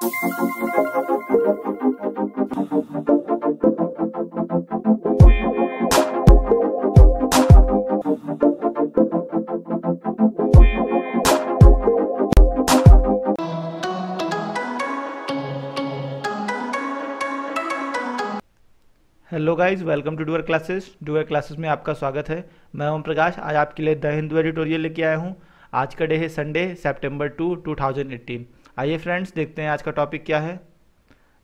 Hello guys, welcome to doer classes में आपका स्वागत है। मैं ओम प्रकाश आज आपके लिए द हिंदू एडिटोरियल लेके आया हूँ। आज का डे है संडे सितंबर 2, 2018। आइए फ्रेंड्स, देखते हैं आज का टॉपिक क्या है।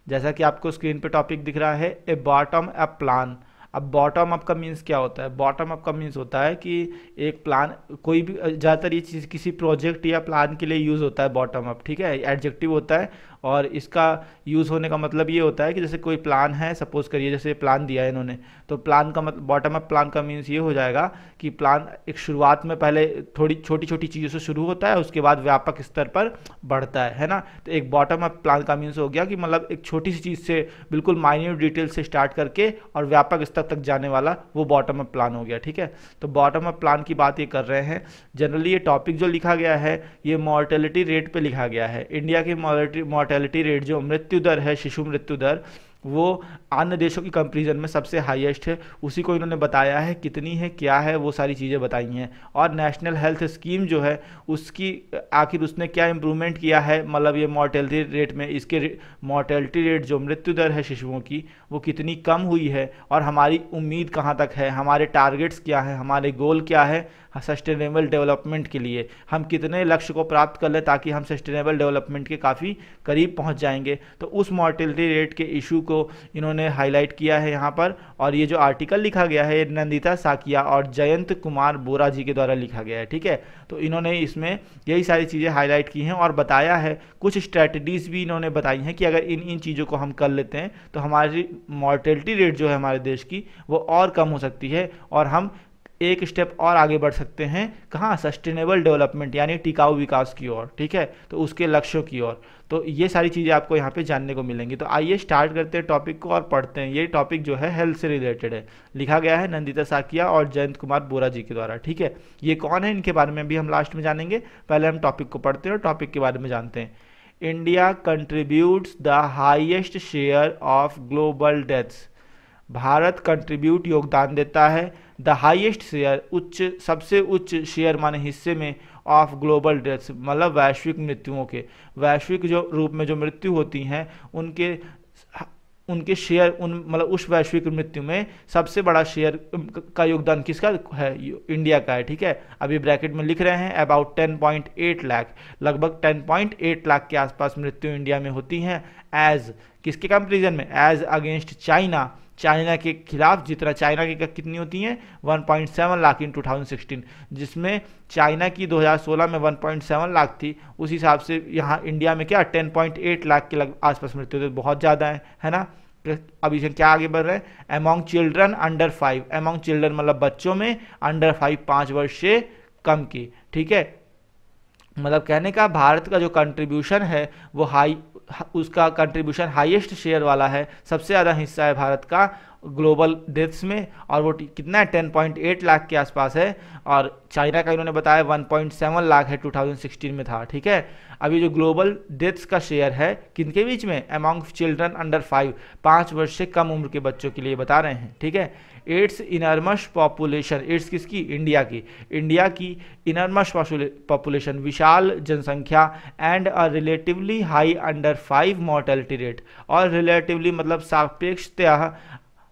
जैसा कि आपको स्क्रीन पे टॉपिक दिख रहा है, ए बॉटम अप प्लान। अब बॉटम अप का मीन्स क्या होता है? बॉटम अप का मीन्स होता है कि एक प्लान, कोई भी, ज़्यादातर ये चीज़ किसी प्रोजेक्ट या प्लान के लिए यूज़ होता है बॉटम अप, ठीक है। एडजेक्टिव होता है और इसका यूज़ होने का मतलब ये होता है कि जैसे कोई प्लान है, सपोज करिए जैसे प्लान दिया है इन्होंने, तो प्लान का मतलब, बॉटम अप प्लान का मीन्स ये हो जाएगा कि प्लान एक शुरुआत में पहले थोड़ी छोटी छोटी चीज़ों से शुरू होता है, उसके बाद व्यापक स्तर पर बढ़ता है ना। तो एक बॉटम अप प्लान का मीन्स हो गया कि मतलब एक छोटी सी चीज़ से, बिल्कुल माइन्यूट डिटेल से स्टार्ट करके और व्यापक स्तर तक जाने वाला वो बॉटम अप प्लान हो गया, ठीक है। तो बॉटम अप प्लान की बात ये कर रहे हैं। जनरली ये टॉपिक जो लिखा गया है ये मॉर्टेलिटी रेट पे लिखा गया है। इंडिया की मॉर्टेलिटी रेट, जो मृत्यु दर है, शिशु मृत्यु दर, वो अन्य देशों की कंपैरिजन में सबसे हाईएस्ट है। उसी को इन्होंने बताया है, कितनी है, क्या है, वो सारी चीज़ें बताई हैं। और नेशनल हेल्थ स्कीम जो है उसकी आखिर उसने क्या इम्प्रूवमेंट किया है, मतलब ये मॉर्टेलिटी रेट में, इसके मॉर्टेलिटी रेट जो मृत्यु दर है शिशुओं की, वो कितनी कम हुई है और हमारी उम्मीद कहाँ तक है, हमारे टारगेट्स क्या है, हमारे गोल क्या है सस्टेनेबल डेवलपमेंट के लिए, हम कितने लक्ष्य को प्राप्त कर लें ताकि हम सस्टेनेबल डेवलपमेंट के काफ़ी करीब पहुंच जाएंगे। तो उस मॉर्टेलिटी रेट के इशू को इन्होंने हाईलाइट किया है यहाँ पर। और ये जो आर्टिकल लिखा गया है ये नंदिता साकिया और जयंत कुमार बोरा जी के द्वारा लिखा गया है, ठीक है। तो इन्होंने इसमें यही सारी चीज़ें हाईलाइट की हैं और बताया है, कुछ स्ट्रैटेजीज भी इन्होंने बताई हैं कि अगर इन चीज़ों को हम कर लेते हैं तो हमारी मॉर्टेलिटी रेट जो है हमारे देश की वो और कम हो सकती है और हम एक स्टेप और आगे बढ़ सकते हैं। कहाँ? सस्टेनेबल डेवलपमेंट यानी टिकाऊ विकास की ओर, ठीक है, तो उसके लक्ष्यों की ओर। तो ये सारी चीज़ें आपको यहाँ पे जानने को मिलेंगी। तो आइए स्टार्ट करते हैं टॉपिक को और पढ़ते हैं। ये टॉपिक जो है हेल्थ से रिलेटेड है, लिखा गया है नंदिता साकिया और जयंत कुमार बोरा जी के द्वारा, ठीक है। ये कौन है, इनके बारे में भी हम लास्ट में जानेंगे। पहले हम टॉपिक को पढ़ते हैं और टॉपिक के बारे में जानते हैं। India contributes the highest share of global deaths. Bharat contribute, योगदान देता है, द हाईएस्ट शेयर, उच्च, सबसे उच्च शेयर माने हिस्से में, ऑफ ग्लोबल डेथ्स मतलब वैश्विक मृत्युओं के, वैश्विक जो रूप में जो मृत्यु होती हैं उनके शेयर, उन मतलब उस वैश्विक मृत्यु में सबसे बड़ा शेयर का योगदान किसका है? इंडिया का है, ठीक है। अभी ब्रैकेट में लिख रहे हैं अबाउट 10.8 लाख, लगभग 10.8 लाख के आसपास मृत्यु इंडिया में होती हैं। एज किसके कंपेरिजन में? एज अगेंस्ट चाइना, चाइना के खिलाफ, जितना चाइना की कितनी होती हैं 1.7 लाख इन 2016, जिसमें चाइना की 2016 में 1.7 लाख थी, उस हिसाब से यहाँ इंडिया में क्या 10.8 लाख के आसपास मृत्यु, तो बहुत ज़्यादा है ना। अब इसे क्या आगे बढ़ रहे हैं, among children under 5, among children मतलब बच्चों में, अंडर 5 5 वर्ष से कम की, ठीक है। मतलब कहने का भारत का जो कंट्रीब्यूशन है वो उसका कंट्रीब्यूशन हाईएस्ट शेयर वाला है, सबसे ज़्यादा हिस्सा है भारत का ग्लोबल डेथ्स में, और वो कितना है 10.8 लाख के आसपास है। और चाइना का इन्होंने बताया 1.7 लाख है 2016 में था, ठीक है। अभी जो ग्लोबल डेथ्स का शेयर है किनके बीच में? अमॉन्ग चिल्ड्रन अंडर 5, 5 वर्ष से कम उम्र के बच्चों के लिए बता रहे हैं, ठीक है। एड्स इनर्मस पॉपुलेशन, एड्स किसकी? इंडिया की, इंडिया की इनर्मस पॉपुलेशन, विशाल जनसंख्या, and a relatively high under 5 mortality rate, और रिलेटिवली मतलब सापेक्षतः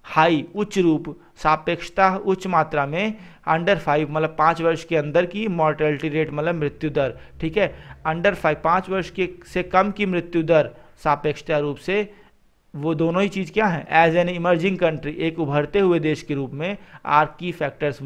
हाई, उच्च रूप, सापेक्षता उच्च मात्रा में, अंडर 5 मतलब 5 वर्ष के अंदर की मॉर्टेलिटी रेट मतलब मृत्यु दर, ठीक है। अंडर 5 5 वर्ष के से कम की मृत्यु दर सापेक्षता रूप से, वो दोनों ही चीज़ क्या है? एज एन इमर्जिंग कंट्री, एक उभरते हुए देश के रूप में, आर की फैक्टर्स,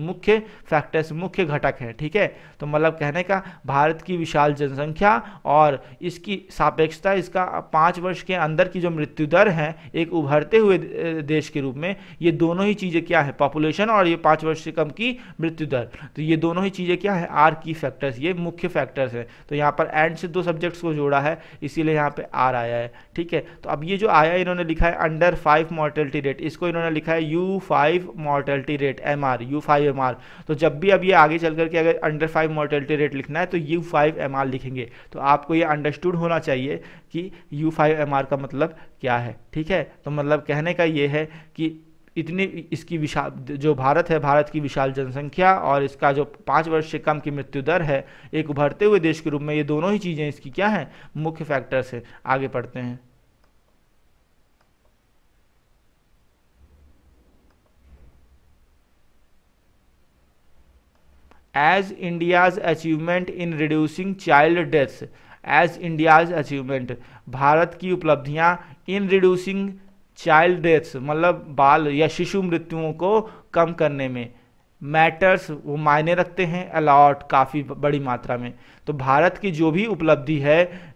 मुख्य घटक हैं, ठीक है। तो मतलब कहने का भारत की विशाल जनसंख्या और इसकी सापेक्षता, इसका 5 वर्ष के अंदर की जो मृत्यु दर है एक उभरते हुए देश के रूप में, ये दोनों ही चीज़ें क्या है? पॉपुलेशन और ये 5 वर्ष से कम की मृत्यु दर, तो ये दोनों ही चीज़ें क्या है? आर की फैक्टर्स, ये मुख्य फैक्टर्स हैं। तो यहाँ पर एंड से 2 सब्जेक्ट्स को जोड़ा है, इसीलिए यहाँ पे आर आया है, ठीक है। तो अब ये जो आया इन्होंने लिखा है अंडर 5 मॉर्टेलिटी रेट, इसको इन्होंने लिखा है U5 mortality rate, MR, U5MR। तो जब भी अब ये आगे चल करके अगर अंडर 5 मॉर्टेलिटी रेट लिखना है तो U5MR लिखेंगे। तो आपको ये अंडरस्टूड होना चाहिए कि U5MR का मतलब क्या है, ठीक है। तो मतलब कहने का ये है कि इतनी इसकी विशाल, जो भारत है, भारत की विशाल जनसंख्या और इसका जो 5 वर्ष से कम की मृत्यु दर है एक उभरते हुए देश के रूप में, ये दोनों ही चीज़ें इसकी क्या हैं, मुख्य फैक्टर्स है। आगे पढ़ते हैं। As India's achievement in reducing child deaths, as India's achievement, भारत की उपलब्धियां इन रिड्यूसिंग चाइल्ड डेथ्स मतलब बाल या शिशु मृत्युओं को कम करने में, मैटर्स वो मायने रखते हैं, अलॉट काफ़ी बड़ी मात्रा में। तो भारत की जो भी उपलब्धि है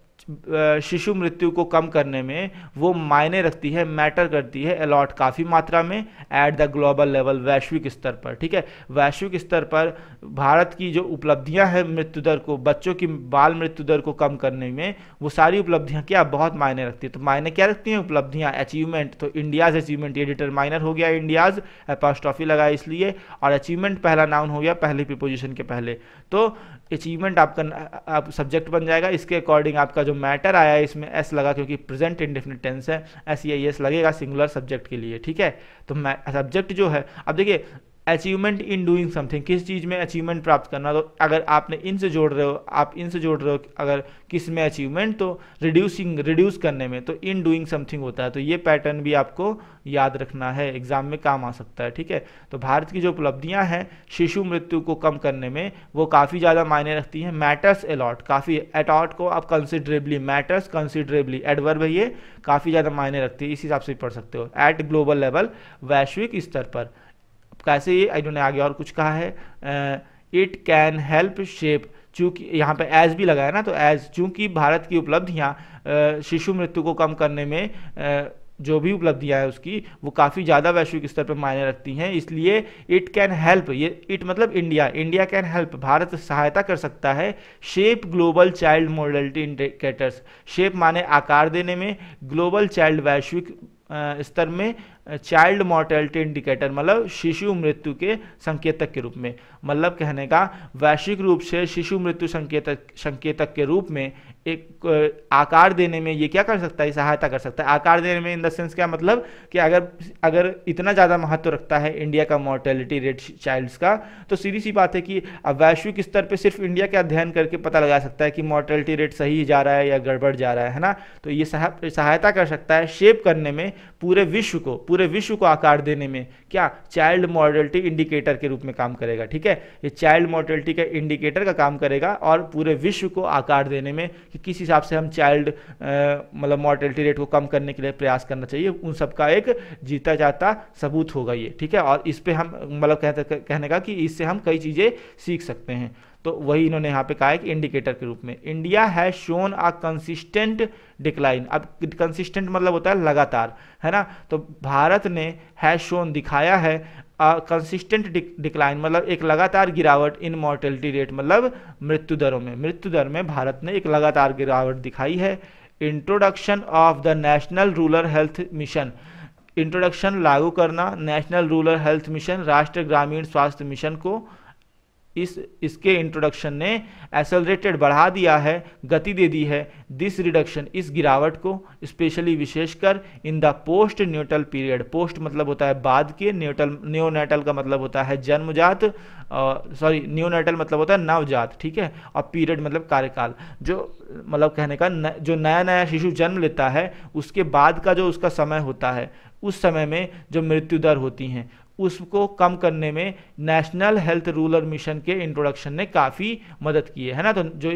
शिशु मृत्यु को कम करने में वो मायने रखती है, मैटर करती है, अलॉट काफ़ी मात्रा में, एट द ग्लोबल लेवल, वैश्विक स्तर पर, ठीक है। वैश्विक स्तर पर भारत की जो उपलब्धियां हैं मृत्यु दर को, बच्चों की बाल मृत्यु दर को कम करने में, वो सारी उपलब्धियां क्या बहुत मायने रखती है। तो मायने क्या रखती हैं उपलब्धियां, अचीवमेंट। तो इंडियाज अचीवमेंट, ये डिटरमाइनर हो गया इंडियाज, अपॉस्ट्रोफी लगाया इसलिए, और अचीवमेंट पहला नाउन हो गया पहली प्रीपोजिशन के पहले। तो अचीवमेंट आपका आप सब्जेक्ट बन जाएगा। इसके अकॉर्डिंग आपका जो मैटर आया है इसमें एस लगा, क्योंकि प्रेजेंट इंडेफिनिट टेंस है, SEIS लगेगा सिंगुलर सब्जेक्ट के लिए, ठीक है। तो सब्जेक्ट जो है, अब देखिए अचीवमेंट इन डूइंग समथिंग, किस चीज़ में अचीवमेंट प्राप्त करना, तो अगर आपने इन से जोड़ रहे हो, आप इन से जोड़ रहे हो अगर किस में अचीवमेंट, तो रिड्यूस करने में, तो इन डूइंग समथिंग होता है। तो ये पैटर्न भी आपको याद रखना है, एग्जाम में काम आ सकता है, ठीक है। तो भारत की जो उपलब्धियां हैं शिशु मृत्यु को कम करने में वो काफ़ी ज़्यादा मायने रखती हैं, मैटर्स अलॉट, काफ़ी, एटॉट को आप कंसिडरेबली, मैटर्स कंसिडरेबली, एडवर्ब है ये, काफ़ी ज़्यादा मायने रखती है, इस हिसाब से पढ़ सकते हो। एट ग्लोबल लेवल, वैश्विक स्तर पर। कैसे, ये इन्होंने आगे और कुछ कहा है, इट कैन हेल्प शेप, चूंकि यहाँ पे एज भी लगाया ना, तो एज, चूंकि भारत की उपलब्धियाँ शिशु मृत्यु को कम करने में जो भी उपलब्धियां है उसकी वो काफ़ी ज़्यादा वैश्विक स्तर पर मायने रखती हैं, इसलिए इट कैन हेल्प, ये इट मतलब India, India can help, Bharat सहायता कर सकता है, shape global child mortality indicators, shape माने आकार देने में, ग्लोबल चाइल्ड वैश्विक स्तर में, चाइल्ड मॉर्टेलिटी इंडिकेटर मतलब शिशु मृत्यु के संकेतक के रूप में, मतलब कहने का वैश्विक रूप से शिशु मृत्यु संकेतक के रूप में एक आकार देने में ये क्या कर सकता है, सहायता कर सकता है। आकार देने में इन द सेंस क्या मतलब कि अगर इतना ज़्यादा महत्व रखता है इंडिया का मॉर्टेलिटी रेट चाइल्ड्स का, तो सीधी सी बात है कि अब वैश्विक स्तर पे सिर्फ इंडिया का अध्ययन करके पता लगा सकता है कि मॉर्टेलिटी रेट सही जा रहा है या गड़बड़ जा रहा है ना। तो ये सहायता कर सकता है शेप करने में, पूरे विश्व को आकार देने में, क्या चाइल्ड मॉर्टेलिटी इंडिकेटर के रूप में काम करेगा, ठीक है। ये चाइल्ड मॉर्टेलिटी का इंडिकेटर का काम करेगा और पूरे विश्व को आकार देने में कि किस हिसाब से हम चाइल्ड मतलब मॉर्टेलिटी रेट को कम करने के लिए प्रयास करना चाहिए, उन सब का एक जीता जाता सबूत होगा ये, ठीक है। और इस पे हम मतलब कहने का कि इससे हम कई चीज़ें सीख सकते हैं। तो वही इन्होंने यहाँ पे कहा है कि इंडिकेटर के रूप में, India has shown a consistent decline. अब कंसिस्टेंट मतलब होता है लगातार, है ना। तो भारत ने हैज शोन दिखाया है, कंसिस्टेंट डिक्लाइन मतलब एक लगातार गिरावट, इन मॉर्टेलिटी रेट मतलब मृत्यु दर में भारत ने एक लगातार गिरावट दिखाई है। Introduction of the national rural health mission, introduction लागू करना नेशनल रूरल हेल्थ मिशन, राष्ट्रीय ग्रामीण स्वास्थ्य मिशन को, इसके इंट्रोडक्शन ने एक्सेलरेटेड बढ़ा दिया है, गति दे दी है, दिस रिडक्शन इस गिरावट को, स्पेशली विशेषकर in the post neutral period, post मतलब होता है बाद के, न्योनेटल का मतलब होता है जन्मजात, न्योनेटल मतलब होता है नवजात, ठीक है, और पीरियड मतलब कार्यकाल, जो मतलब कहने का जो नया शिशु जन्म लेता है उसके बाद का जो उसका समय होता है, उस समय में जो मृत्यु दर होती हैं उसको कम करने में नेशनल हेल्थ रूरल मिशन के इंट्रोडक्शन ने काफ़ी मदद की है ना। तो जो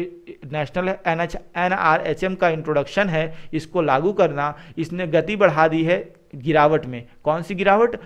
नेशनल NRHM का इंट्रोडक्शन है, इसको लागू करना, इसने गति बढ़ा दी है गिरावट में। कौन सी गिरावट?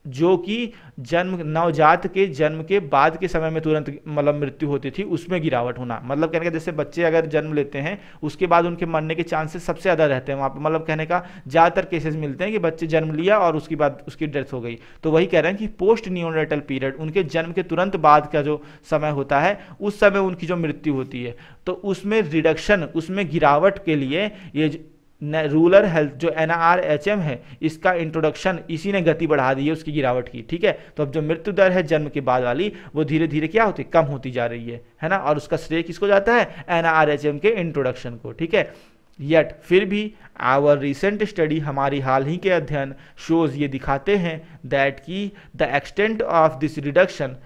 जो कि नवजात के जन्म के बाद के समय में तुरंत मतलब मृत्यु होती थी, उसमें गिरावट होना, मतलब कहने का जैसे बच्चे अगर जन्म लेते हैं उसके बाद उनके मरने के चांसेस सबसे ज़्यादा रहते हैं वहाँ पर, मतलब कहने का ज़्यादातर केसेस मिलते हैं कि बच्चे जन्म लिया और उसके बाद उसकी डेथ हो गई। तो वही कह रहे हैं कि पोस्ट न्यूनेटल पीरियड, उनके जन्म के तुरंत बाद का जो समय होता है उस समय उनकी जो मृत्यु होती है, तो उसमें रिडक्शन, उसमें गिरावट के लिए ये रूरल हेल्थ जो NRHM है, इसका इंट्रोडक्शन इसी ने गति बढ़ा दी है उसकी गिरावट की, ठीक है। तो अब जो मृत्यु दर है जन्म के बाद वाली, वो धीरे धीरे क्या होती है, कम होती जा रही है ना, और उसका श्रेय किसको जाता है, NRHM के इंट्रोडक्शन को, ठीक है। यट फिर भी आवर रिसेंट स्टडी, हमारी हाल ही के अध्ययन, शोज ये दिखाते हैं दैट की the extent of this reduction,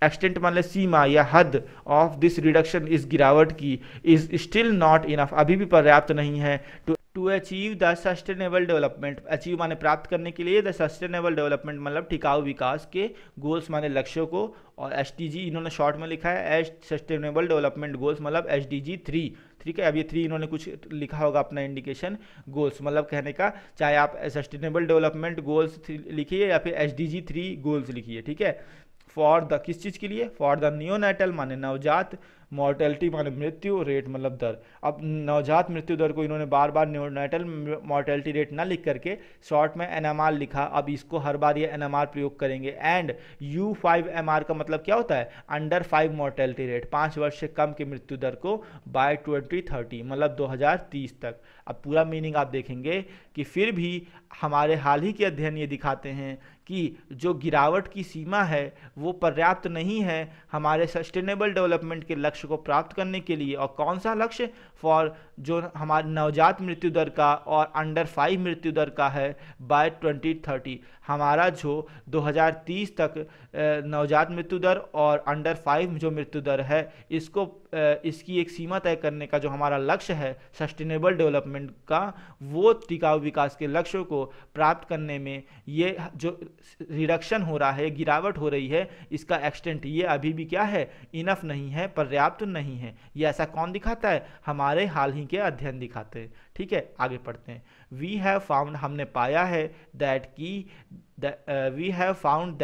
extent मान ले सीमा या हद, ऑफ दिस रिडक्शन इस गिरावट की, इज स्टिल नॉट इनफ, अभी भी पर्याप्त नहीं है, to achieve the sustainable development, achieve माने प्राप्त करने के लिए, द सस्टेनेबल डेवलपमेंट मतलब टिकाऊ विकास के गोल्स माने लक्ष्यों को, और SDG इन्होंने शॉर्ट में लिखा है, सस्टेनेबल डेवलपमेंट गोल्स मतलब SDG 3, ठीक है। अब ये 3 इन्होंने कुछ लिखा होगा अपना इंडिकेशन, गोल्स मतलब कहने का, चाहे आप सस्टेनेबल डेवलपमेंट गोल्स लिखिए या फिर SDG 3 गोल्स लिखिए, ठीक है। फॉर द किस चीज़ के लिए, फॉर द नियोनेटल माने नवजात, मॉर्टेलिटी माने मृत्यु, रेट मतलब दर। अब नवजात मृत्यु दर को इन्होंने बार बार नियोनेटल मॉर्टेलिटी रेट ना लिख करके शॉर्ट में NMR लिखा, अब इसको हर बार ये NMR प्रयोग करेंगे। एंड U5MR का मतलब क्या होता है, अंडर 5 मॉर्टेलिटी रेट, 5 वर्ष से कम की मृत्यु दर को बाय 2030 मतलब 2030 तक। अब पूरा मीनिंग आप देखेंगे कि फिर भी हमारे हाल ही के अध्ययन ये दिखाते हैं कि जो गिरावट की सीमा है वो पर्याप्त नहीं है हमारे सस्टेनेबल डेवलपमेंट के लक्ष्य को प्राप्त करने के लिए। और कौन सा लक्ष्य, फॉर जो हमारे नवजात मृत्यु दर का और अंडर 5 मृत्यु दर का है बाय 2030, हमारा जो 2030 तक नवजात मृत्यु दर और अंडर 5 जो मृत्यु दर है, इसको इसकी एक सीमा तय करने का जो हमारा लक्ष्य है सस्टेनेबल डेवलपमेंट का, वो टिकाऊ विकास के लक्ष्यों को प्राप्त करने में ये जो रिडक्शन हो रहा है, गिरावट हो रही है, इसका एक्सटेंट ये अभी भी क्या है, इनफ नहीं है, पर्याप्त नहीं है। ये ऐसा कौन दिखाता है, हमारे हाल ही के अध्ययन दिखाते हैं, ठीक है। आगे पढ़ते हैं। वी हैव फाउंड, हमने पाया है, दैट की we have found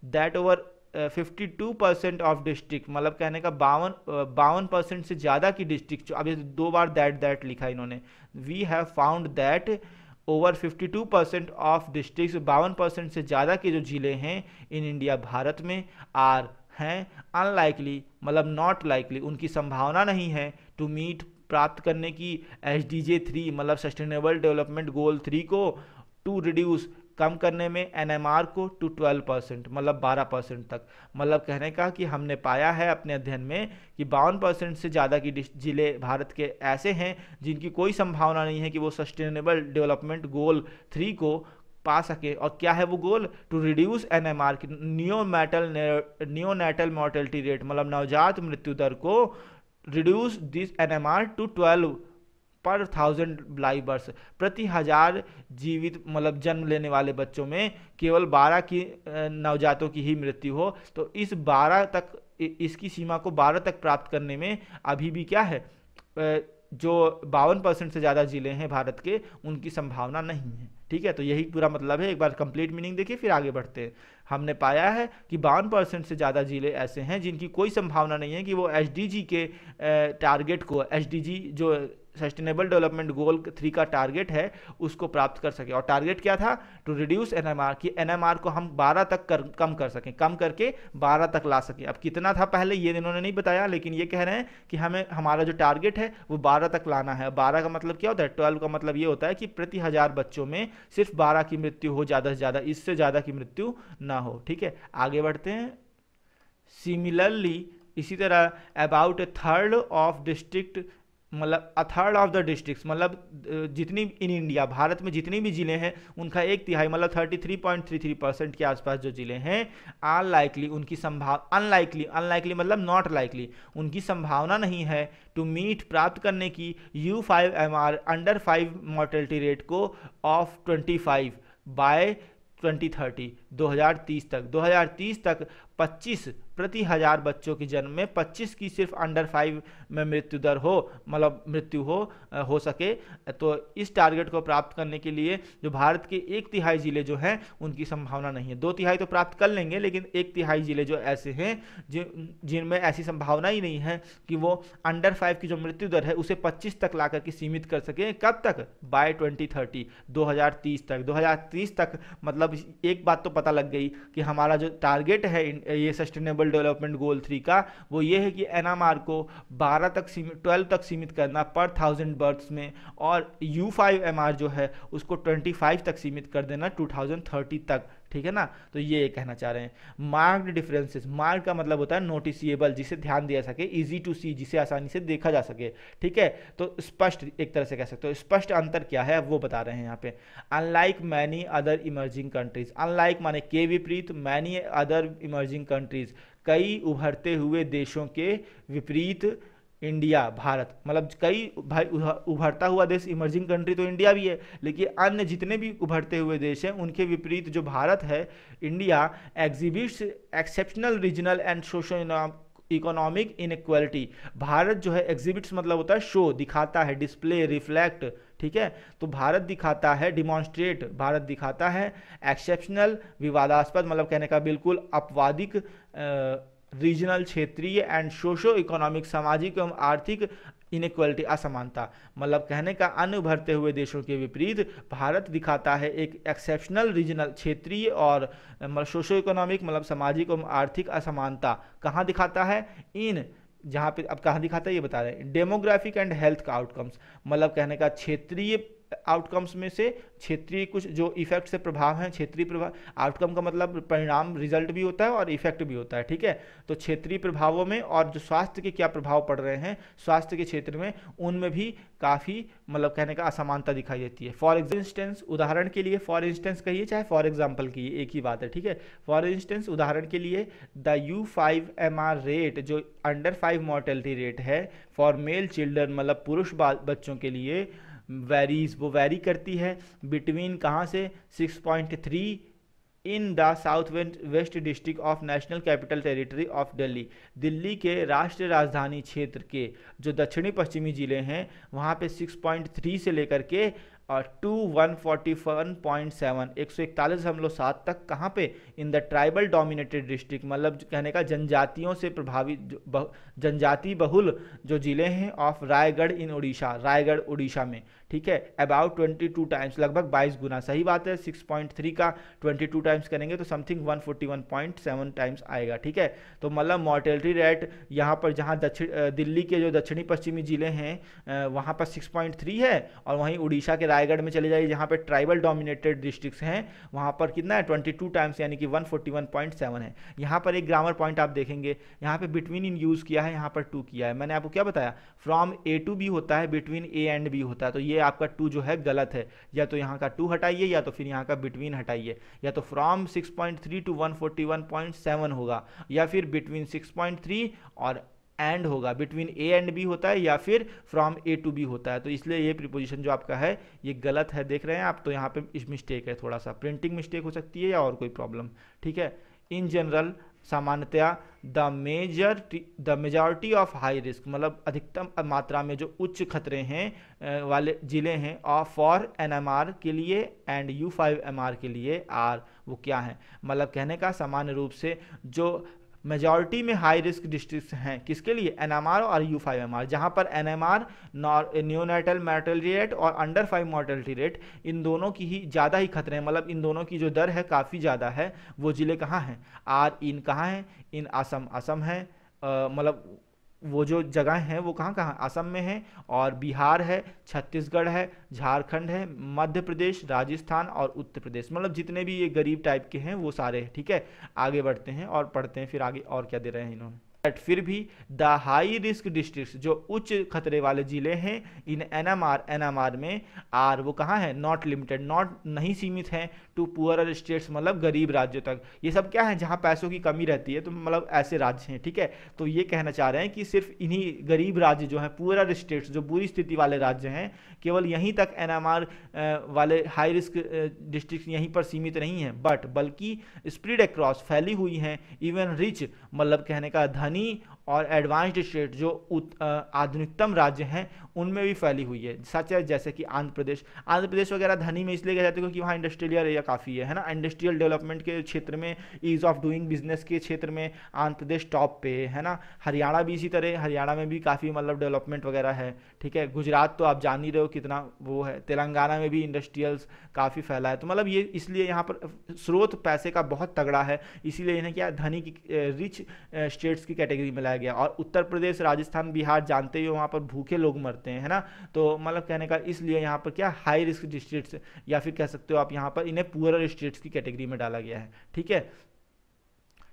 that over 52% of district, मतलब कहने का 52% से ज़्यादा की डिस्ट्रिक्ट, अब ये 2 बार दैट लिखा इन्होंने, we have found that over 52% of district, 52% से ज़्यादा के जो ज़िले हैं इन इंडिया भारत में, आर हैं अनलाइकली मतलब नॉट लाइकली, उनकी संभावना नहीं है, टू मीट प्राप्त करने की SDG 3 मतलब सस्टेनेबल डेवलपमेंट गोल 3 को, टू रिड्यूस कम करने में NMR को टू 12% मतलब 12% तक। मतलब कहने का कि हमने पाया है अपने अध्ययन में कि 52% से ज़्यादा की जिले भारत के ऐसे हैं जिनकी कोई संभावना नहीं है कि वो सस्टेनेबल डेवलपमेंट गोल 3 को पा सके। और क्या है वो गोल, टू रिड्यूस NMR की नियोनेटल मॉर्टेलिटी रेट मतलब नवजात मृत्यु दर को, रिड्यूस दिस NMR टू 12 पर 1000 लाइव बर्थ, प्रति 1000 जीवित मतलब जन्म लेने वाले बच्चों में केवल 12 की नवजातों की ही मृत्यु हो। तो इस 12 तक, इसकी सीमा को 12 तक प्राप्त करने में अभी भी क्या है, जो 52% से ज़्यादा जिले हैं भारत के, उनकी संभावना नहीं है, ठीक है। तो यही पूरा मतलब है। एक बार कंप्लीट मीनिंग देखिए फिर आगे बढ़ते हैं। हमने पाया है कि 52% से ज़्यादा जिले ऐसे हैं जिनकी कोई संभावना नहीं है कि वो SDG के टारगेट को, SDG जो सस्टेनेबल डेवलपमेंट गोल 3 का टारगेट है उसको प्राप्त कर सके। और टारगेट क्या था, टू रिड्यूस NMR की NMR को हम 12 तक कम कर सकें, कम करके 12 तक ला सकें। अब कितना था पहले ये इन्होंने नहीं बताया, लेकिन ये कह रहे हैं कि हमें हमारा जो टारगेट है वो 12 तक लाना है। 12 का मतलब क्या होता है, 12 का मतलब ये होता है कि प्रति 1000 बच्चों में सिर्फ 12 की मृत्यु हो, ज़्यादा से ज़्यादा, इससे ज़्यादा की मृत्यु ना हो, ठीक है। आगे बढ़ते हैं। सिमिलरली इसी तरह about a third of district मतलब a third of the districts मतलब जितनी इन इंडिया भारत में जितनी भी ज़िले हैं उनका 1/3 मतलब 33.33% के आसपास जो ज़िले हैं, अनलाइकली उनकी अनलाइकली मतलब नॉट लाइकली, उनकी संभावना नहीं है टू मीट प्राप्त करने की U5MR अंडर 5 मॉर्टेलिटी रेट को ऑफ 25 बाय 2030 तक 25 प्रति 1000 बच्चों की जन्म में 25 की सिर्फ अंडर 5 में मृत्यु दर हो, मतलब मृत्यु हो सके। तो इस टारगेट को प्राप्त करने के लिए जो भारत के 1/3 जिले जो हैं उनकी संभावना नहीं है। 2/3 तो प्राप्त कर लेंगे, लेकिन 1/3 जिले जो ऐसे हैं जिनमें ऐसी संभावना ही नहीं है कि वो अंडर 5 की जो मृत्यु दर है उसे 25 तक ला करके सीमित कर सके। कब तक, बाय 2030 2030 तक। 2030 तक मतलब एक बात तो पता लग गई कि हमारा जो टारगेट है ये सस्टेनेबल डेवलपमेंट गोल 3 का, वो ये है कि एनएमआर को 12 तक सीमित करना पर 1000 बर्थ्स में, और U5MR जो है उसको 25 तक सीमित कर देना 2030 तक, ठीक है ना। तो ये कहना चाह रहे हैं। मार्क्ड डिफरेंसेस, मार्क का मतलब होता है नोटिसिएबल, जिसे ध्यान दिया सके, इजी टू सी, जिसे आसानी से देखा जा सके, ठीक है। तो स्पष्ट एक तरह से कह सकते हो। स्पष्ट अंतर क्या है वो बता रहे हैं यहाँ पे। Unlike many other emerging countries, unlike माने के विपरीत, मैनी अदर इमर्जिंग कंट्रीज कई उभरते हुए देशों के विपरीत, इंडिया भारत, मतलब कई भाई उभरता हुआ देश, इमर्जिंग कंट्री तो इंडिया भी है, लेकिन अन्य जितने भी उभरते हुए देश हैं उनके विपरीत जो भारत है, India, exhibits exceptional regional and socio economic inequality. Bharat जो है, एग्जिबिट्स मतलब होता है शो, दिखाता है, डिस्प्ले, रिफ्लेक्ट, ठीक है। तो भारत दिखाता है, डिमॉन्स्ट्रेट, भारत दिखाता है, एक्सेप्शनल विवादास्पद मतलब कहने का बिल्कुल अपवादिक, रीजनल क्षेत्रीय, एंड सोशो इकोनॉमिक सामाजिक एवं आर्थिक इनइक्वालिटी असमानता, मतलब कहने का अन्य उभरते हुए देशों के विपरीत भारत दिखाता है एक एक्सेप्शनल रीजनल क्षेत्रीय और मतलब सोशो इकोनॉमिक मतलब सामाजिक एवं आर्थिक असमानता। कहाँ दिखाता है? इन, जहाँ पे अब कहाँ दिखाता है ये बता रहे हैं। डेमोग्राफिक एंड हेल्थ का आउटकम्स, मतलब कहने का क्षेत्रीय आउटकम्स में से क्षेत्रीय कुछ जो इफेक्ट से प्रभाव हैं, क्षेत्रीय प्रभाव, आउटकम का मतलब परिणाम, रिजल्ट भी होता है और इफेक्ट भी होता है, ठीक है। तो क्षेत्रीय प्रभावों में और जो स्वास्थ्य के क्या प्रभाव पड़ रहे हैं स्वास्थ्य के क्षेत्र में, उनमें भी काफ़ी मतलब कहने का असमानता दिखाई देती है। फॉर इंस्टेंस, उदाहरण के लिए, फॉर इंस्टेंस कहिए चाहे फॉर एग्जाम्पल कहिए, एक ही बात है, ठीक है। फॉर इंस्टेंस उदाहरण के लिए, द U5MR रेट जो अंडर 5 मॉर्टेलिटी रेट है फॉर मेल चिल्ड्रन मतलब पुरुष बच्चों के लिए, वेरीज वो वेरी करती है बिटवीन कहाँ से 6.3 in the south west district of national capital territory of Delhi, Delhi के राष्ट्रीय राजधानी क्षेत्र के जो दक्षिणी पश्चिमी जिले हैं वहाँ पे 6.3 से लेकर के और 141.7 141.7 तक, कहाँ पे? In the tribal dominated district मतलब कहने का जनजातियों से प्रभावित, जनजाति बहुल जो जिले हैं, ऑफ रायगढ़ इन उड़ीसा, रायगढ़ उड़ीसा में, ठीक है। अबाउट 22 टाइम्स, लगभग 22 गुना, सही बात है। 6.3 का 22 टाइम्स करेंगे तो समथिंग 141.7 टाइम्स आएगा, ठीक है। तो मतलब मॉर्टेलिटी रेट यहाँ पर जहाँ दिल्ली के जो दक्षिणी पश्चिमी जिले हैं वहाँ पर 6.3 है, और वहीं उड़ीसा के रायगढ़ में चले जाइए जहाँ पे ट्राइबल डोमिनेटेड डिस्ट्रिक्ट्स हैं वहाँ पर कितना है? 22 टाइम्स यानी कि 141.7 है। यहाँ पर एक ग्रामर पॉइंट आप देखेंगे, यहाँ पे बिटवीन इन यूज़ किया है, यहाँ पर टू किया है। मैंने आपको क्या बताया? फ्रॉम A to B होता है, बिटवीन A एंड B होता है, तो ये आपका टू जो है गलत है। या तो यहाँ का टू हटाइए या तो फिर यहाँ का बिटवीन हटाइए, या तो फ्रॉम 6.3 to 141.7 होगा, या फिर बिटवीन 6.3 और एंड होगा, बिटवीन A एंड B होता है, या फिर फ्रॉम A to B होता है। तो इसलिए ये प्रीपोजिशन जो आपका है ये गलत है, देख रहे हैं आप। तो यहाँ पे इस मिस्टेक है, थोड़ा सा प्रिंटिंग मिस्टेक हो सकती है या और कोई प्रॉब्लम, ठीक है। इन जनरल सामान्यतया the majority of high risk मतलब अधिकतम मात्रा में जो उच्च खतरे हैं वाले जिले हैं ऑफ फॉर NMR के लिए एंड U5MR के लिए आर, वो क्या है? मतलब कहने का सामान्य रूप से जो मेजॉरिटी में हाई रिस्क डिस्ट्रिक्ट्स हैं किसके लिए? NMR और U5MR, जहां पर NMR न्यूनेटल मॉर्टेलिटी रेट और अंडर 5 मॉर्टेलिटी रेट, इन दोनों की ही ज़्यादा ही खतरे हैं, मतलब इन दोनों की जो दर है काफ़ी ज़्यादा है। वो ज़िले कहाँ हैं? आर इन कहाँ हैं? इन असम, असम है, मतलब वो जो जगह हैं वो कहाँ कहाँ? असम में है, और बिहार है, छत्तीसगढ़ है, झारखंड है, मध्य प्रदेश, राजस्थान और उत्तर प्रदेश, मतलब जितने भी ये गरीब टाइप के हैं वो सारे हैं, ठीक है। आगे बढ़ते हैं और पढ़ते हैं फिर आगे और क्या दे रहे हैं इन्होंने। फिर भी द हाई रिस्क डिस्ट्रिक्ट जो उच्च खतरे वाले जिले हैं इन NMR में आर, वो कहाँ है? नॉट लिमिटेड, नॉट नहीं सीमित हैं टू पुअरर स्टेट्स मतलब गरीब राज्यों तक। ये सब क्या है? जहाँ पैसों की कमी रहती है, तो मतलब ऐसे राज्य हैं, ठीक है। तो ये कहना चाह रहे हैं कि सिर्फ इन्हीं गरीब राज्य जो हैं, पुअरर स्टेट्स जो बुरी स्थिति वाले राज्य हैं, केवल यहीं तक NMR वाले हाई रिस्क डिस्ट्रिक्ट यहीं पर सीमित नहीं हैं, बल्कि स्प्रेड अक्रॉस फैली हुई हैं, इवन रिच मतलब कहने का धनी और एडवांस्ड स्टेट जो आधुनिकतम राज्य हैं उनमें भी फैली हुई है, सच है जैसे कि आंध्र प्रदेश वगैरह धनी में इसलिए कह जाते हैं क्योंकि वहाँ इंडस्ट्रियल एरिया काफ़ी है ना, इंडस्ट्रियल डेवलपमेंट के क्षेत्र में, ईज ऑफ डूइंग बिजनेस के क्षेत्र में आंध्र प्रदेश टॉप पे है ना। हरियाणा भी इसी तरह, हरियाणा में भी काफ़ी मतलब डेवलपमेंट वगैरह है, ठीक है। गुजरात तो आप जान ही रहे हो कितना वो है, तेलंगाना में भी इंडस्ट्रियल्स काफ़ी फैला है। तो मतलब ये इसलिए यहाँ पर स्रोत पैसे का बहुत तगड़ा है, इसीलिए इन्हें क्या धनी की रिच स्टेट्स की कैटेगरी में लाया गया। और उत्तर प्रदेश, राजस्थान, बिहार जानते ही हो वहाँ पर भूखे लोग मरते हैं है ना, तो मतलब कहने का इसलिए यहाँ पर क्या हाई रिस्क डिस्ट्रिक्ट्स या फिर कह सकते हो आप यहाँ पर इन्हें पुअरर स्टेट्स की कैटेगरी में डाला गया है, ठीक है।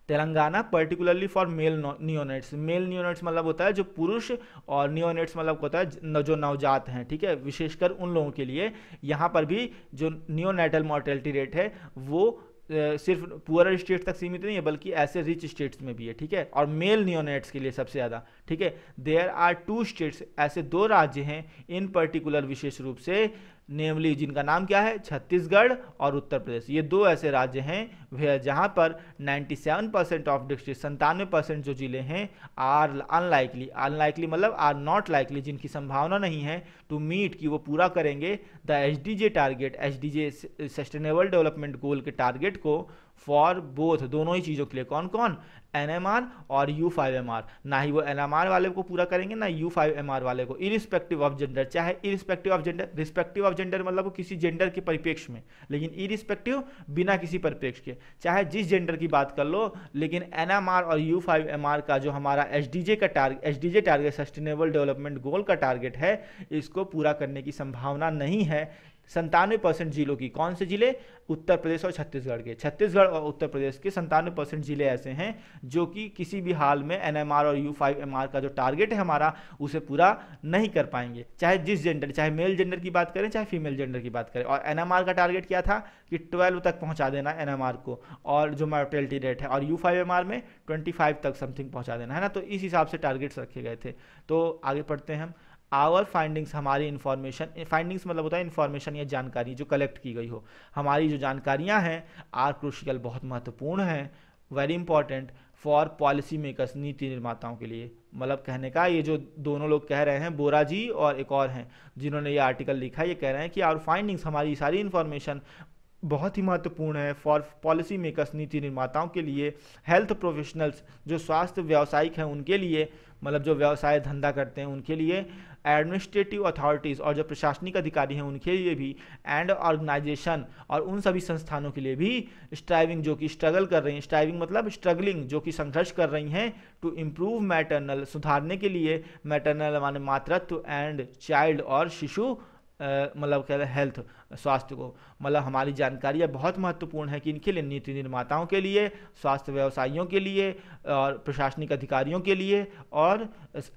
Telangana particularly for male neonates, male neonates मतलब होता है जो पुरुष, और नियोनेट्स मतलब होता है जो नवजात हैं, ठीक है, विशेषकर उन लोगों के लिए। यहाँ पर भी जो नियोनेटल मॉर्टेलिटी रेट है वो सिर्फ पुअर स्टेट्स तक सीमित नहीं है बल्कि ऐसे रिच स्टेट्स में भी है, ठीक है। और मेल नियोनेट्स के लिए सबसे ज़्यादा, ठीक है। देयर आर 2 स्टेट्स, ऐसे 2 राज्य हैं इन पर्टिकुलर विशेष रूप से, नेमली जिनका नाम क्या है, छत्तीसगढ़ और उत्तर प्रदेश। ये 2 ऐसे राज्य हैं वे जहाँ पर 97% ऑफ डिस्ट्रिक्ट, 97% जो जिले हैं आर अनलाइकली मतलब आर नॉट लाइकली, जिनकी संभावना नहीं है टू मीट कि वो पूरा करेंगे the SDG target, SDG sustainable development goal के टारगेट को फॉर बोथ, दोनों ही चीज़ों के लिए। कौन कौन, एनएमआर और U5MR। ना ही वो एनएमआर वाले को पूरा करेंगे ना U5MR वाले को, इरिस्पेक्टिव ऑफ जेंडर, चाहे irrespective of gender, respective of gender मतलब वो किसी जेंडर के परिप्रेक्ष्य में, लेकिन इरिस्पेक्टिव बिना किसी परिप्रेक्ष्य के, चाहे जिस जेंडर की बात कर लो, लेकिन एनएमआर और U5MR का जो हमारा एसडीजे टारगेट सस्टेनेबल डेवलपमेंट गोल का टारगेट है, इसको पूरा करने की संभावना नहीं है 97% जिलों की। कौन से जिले, उत्तर प्रदेश और छत्तीसगढ़ के, छत्तीसगढ़ और उत्तर प्रदेश के 97% जिले ऐसे हैं जो कि किसी भी हाल में एनएमआर और U5MR का जो टारगेट है हमारा उसे पूरा नहीं कर पाएंगे, चाहे जिस जेंडर, चाहे मेल जेंडर की बात करें चाहे फीमेल जेंडर की बात करें। और एनएमआर का टारगेट क्या था कि 12 तक पहुंचा देना एनएमआर को, और जो मॉर्टेलिटी रेट है, और U5MR में 25 तक समथिंग पहुंचा देना है ना, तो इस हिसाब से टारगेट्स रखे गए थे। तो आगे पढ़ते हैं हम। आवर फाइंडिंग्स, हमारी इन्फॉर्मेशन, फाइंडिंग्स मतलब होता है इन्फॉर्मेशन या जानकारी जो कलेक्ट की गई हो, हमारी जो जानकारियां हैं आर क्रूशियल, बहुत महत्वपूर्ण है, very important for policy makers, नीति निर्माताओं के लिए। मतलब कहने का ये जो दोनों लोग कह रहे हैं, बोरा जी और एक और हैं जिन्होंने ये आर्टिकल लिखा, ये कह रहे हैं कि आवर फाइंडिंग्स, हमारी सारी इन्फॉर्मेशन बहुत ही महत्वपूर्ण है फॉर पॉलिसी मेकर्स, नीति निर्माताओं के लिए, हेल्थ प्रोफेशनल्स जो स्वास्थ्य व्यावसायिक हैं उनके लिए, मतलब जो व्यवसाय धंधा करते हैं उनके लिए, एडमिनिस्ट्रेटिव अथॉरिटीज़ और जो प्रशासनिक अधिकारी हैं उनके लिए भी, एंड ऑर्गेनाइजेशन और उन सभी संस्थानों के लिए भी, स्ट्राइविंग जो कि स्ट्रगल कर रही हैं, स्ट्राइविंग मतलब स्ट्रगलिंग जो कि संघर्ष कर रही हैं, टू इम्प्रूव मैटरनल, सुधारने के लिए, मैटरनल माने मातृत्व, एंड चाइल्ड और शिशु मतलब कह रहे हेल्थ, स्वास्थ्य को, मतलब हमारी जानकारी बहुत महत्वपूर्ण है कि इनके लिए, नीति निर्माताओं के लिए, स्वास्थ्य व्यवसायियों के लिए और प्रशासनिक अधिकारियों के लिए, और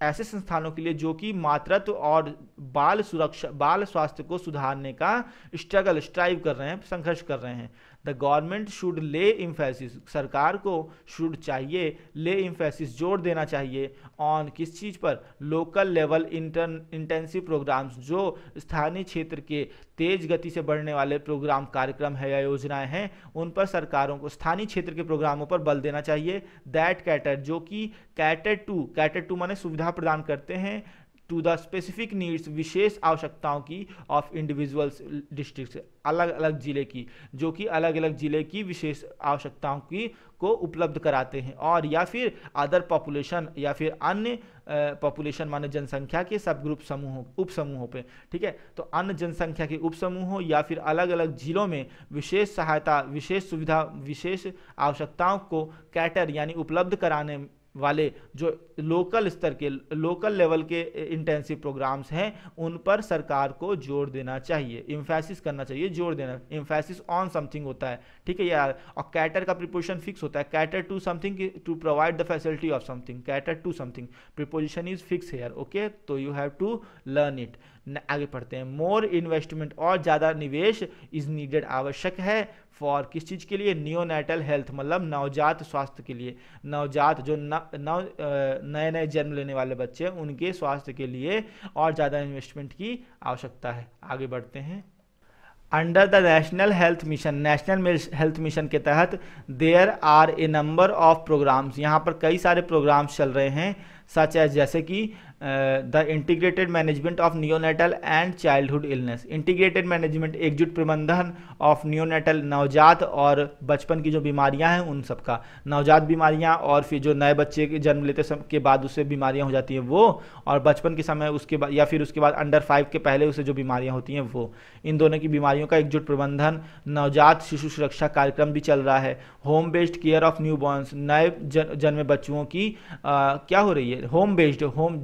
ऐसे संस्थानों के लिए जो कि मातृत्व और बाल सुरक्षा, बाल स्वास्थ्य को सुधारने का स्ट्राइव कर रहे हैं, संघर्ष कर रहे हैं। द गवर्नमेंट शुड ले इम्फेसिस, सरकार को शुड चाहिए, ले इम्फेसिस जोर देना चाहिए, ऑन किस चीज़ पर, लोकल लेवल इंटेंसिव प्रोग्राम्स, जो स्थानीय क्षेत्र के तेज गति से बढ़ने वाले प्रोग्राम, कार्यक्रम है या योजनाएं हैं, उन पर सरकारों को स्थानीय क्षेत्र के प्रोग्रामों पर बल देना चाहिए। दैट कैटर, जो कि कैटर टू माने सुविधा प्रदान करते हैं, टू द स्पेसिफिक नीड्स, विशेष आवश्यकताओं की, ऑफ इंडिविजुअल्स डिस्ट्रिक्ट, अलग अलग जिले की, जो कि अलग अलग जिले की विशेष आवश्यकताओं की को उपलब्ध कराते हैं, और या फिर अदर पॉपुलेशन, या फिर अन्य पॉपुलेशन माने जनसंख्या के सब ग्रुप समूहों, उप समूहों पे, ठीक है। तो अन्य जनसंख्या के उप समूहों या फिर अलग अलग जिलों में विशेष सहायता, विशेष सुविधा, विशेष आवश्यकताओं को कैटर यानी उपलब्ध कराने वाले जो लोकल स्तर के, लोकल लेवल के इंटेंसिव प्रोग्राम्स हैं उन पर सरकार को जोर देना चाहिए, इम्फेसिस करना चाहिए, जोर देना, इम्फेसिस ऑन समथिंग होता है, ठीक है यार। और कैटर का प्रीपोजिशन फिक्स होता है, cater to something, to provide the facility of something, cater to something, preposition is fix here, okay, तो you have to learn it. आगे पढ़ते हैं। मोर इन्वेस्टमेंट, और ज़्यादा निवेश, इज नीडेड, आवश्यक है, फॉर किस चीज़ के लिए, नियोनेटल हेल्थ मतलब नवजात स्वास्थ्य के लिए, नवजात जो नए नए जन्म लेने वाले बच्चे हैं उनके स्वास्थ्य के लिए और ज़्यादा इन्वेस्टमेंट की आवश्यकता है। आगे बढ़ते हैं। Under the National Health Mission के तहत there are a number of programmes, यहाँ पर कई सारे प्रोग्राम्स चल रहे हैं, सच एज जैसे कि the integrated management of neonatal and childhood illness, integrated management एकजुट प्रबंधन ऑफ नियोनेटल नवजात और बचपन की जो बीमारियां हैं उन सब का, नवजात बीमारियां और फिर जो नए बच्चे के जन्म लेते समय के बाद उससे बीमारियां हो जाती हैं वो, और बचपन के समय उसके बाद या फिर उसके बाद अंडर 5 के पहले उसे जो बीमारियां होती हैं वो, इन दोनों की बीमारियों का एकजुट प्रबंधन, नवजात शिशु सुरक्षा कार्यक्रम भी चल रहा है, home based care of new borns, नए जन्मे बच्चों की क्या हो रही है, होम बेस्ड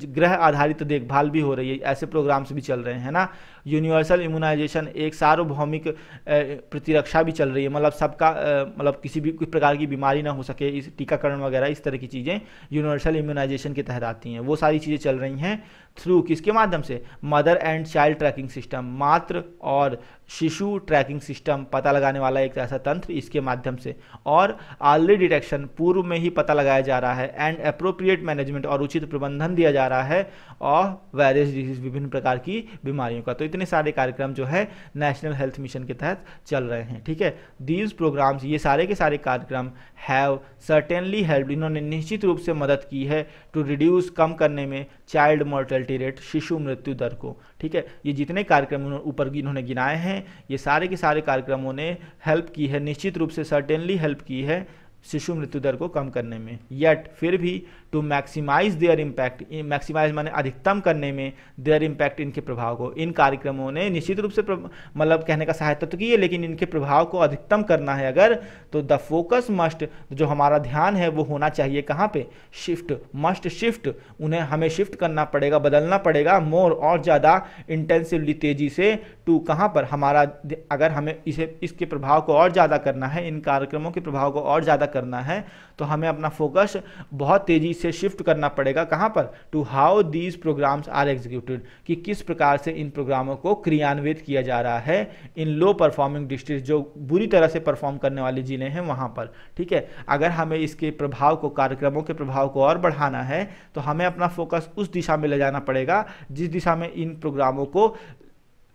गृह आधारित देखभाल भी हो रही है, ऐसे प्रोग्राम्स भी चल रहे हैं ना। यूनिवर्सल इम्यूनाइजेशन, एक सार्वभौमिक प्रतिरक्षा भी चल रही है, मतलब सबका मतलब किसी भी प्रकार की बीमारी ना हो सके, इस टीकाकरण वगैरह इस तरह की चीज़ें यूनिवर्सल इम्यूनाइजेशन के तहत आती हैं, वो सारी चीज़ें चल रही हैं थ्रू किसके माध्यम से, mother and child tracking system, मातृ और शिशु ट्रैकिंग सिस्टम, पता लगाने वाला एक ऐसा तंत्र, इसके माध्यम से, और अर्ली डिटेक्शन, पूर्व में ही पता लगाया जा रहा है, एंड अप्रोप्रिएट मैनेजमेंट, और उचित प्रबंधन दिया जा रहा है, और वेरियस डिजीज, विभिन्न प्रकार की बीमारियों का। तो इतने सारे कार्यक्रम जो है नेशनल हेल्थ मिशन के तहत चल रहे हैं, ठीक है। दीज प्रोग्राम्स, ये सारे के सारे कार्यक्रम हैव सर्टेनली हेल्प, इन्होंने निश्चित रूप से मदद की है टू रिड्यूस, कम करने में, चाइल्ड मोर्टेलिटी रेट, शिशु मृत्यु दर को, ठीक है। ये जितने कार्यक्रम ऊपर इन्होंने गिनाए हैं, ये सारे के सारे कार्यक्रमों ने हेल्प की है, निश्चित रूप से सर्टेनली हेल्प की है शिशु मृत्यु दर को कम करने में। येट फिर भी to maximise their impact, maximise माने अधिकतम करने में, देयर इम्पैक्ट, इनके प्रभाव को, इन कार्यक्रमों ने निश्चित रूप से मतलब कहने का सहायता तो की है, लेकिन इनके प्रभाव को अधिकतम करना है अगर, तो द फोकस मस्ट, जो हमारा ध्यान है वो होना चाहिए कहाँ पे, शिफ्ट, मस्ट शिफ्ट, उन्हें हमें शिफ्ट करना पड़ेगा, बदलना पड़ेगा, मोर, और ज़्यादा इंटेंसिवली, तेजी से, टू कहाँ पर, हमारा, अगर हमें इसके प्रभाव को और ज़्यादा करना है, इन कार्यक्रमों के प्रभाव को और ज़्यादा करना है, तो हमें अपना फोकस बहुत तेजी से शिफ्ट करना पड़ेगा कहाँ पर, to how these programmes are executed, कि किस प्रकार से इन प्रोग्रामों को क्रियान्वित किया जा रहा है इन लो परफॉर्मिंग डिस्ट्रिक्ट, जो बुरी तरह से परफॉर्म करने वाले जिले हैं वहाँ पर, ठीक है। अगर हमें इसके प्रभाव को, कार्यक्रमों के प्रभाव को और बढ़ाना है, तो हमें अपना फोकस उस दिशा में ले जाना पड़ेगा जिस दिशा में इन प्रोग्रामों को,